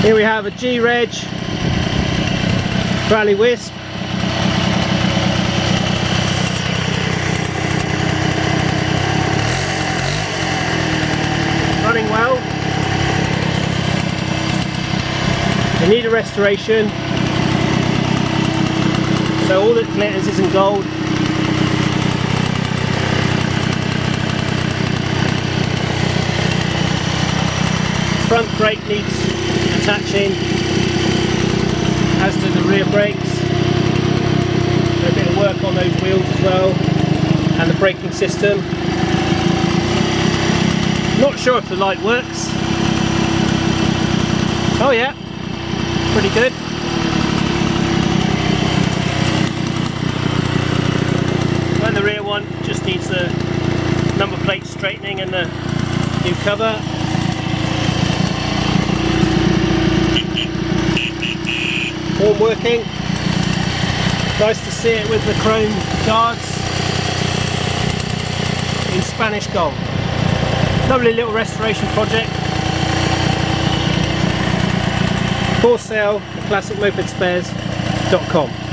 Here we have a G-Reg Raleigh Wisp. Running well. They need a restoration. So all that glitters isn't gold. Front brake needs attaching, as do the rear brakes. A bit of work on those wheels as well, and the braking system. Not sure if the light works. Oh yeah, pretty good. And the rear one just needs the number plate straightening and the new cover. All working. Nice to see it with the chrome guards in Spanish gold. Lovely little restoration project. For sale at classicmopedspares.com.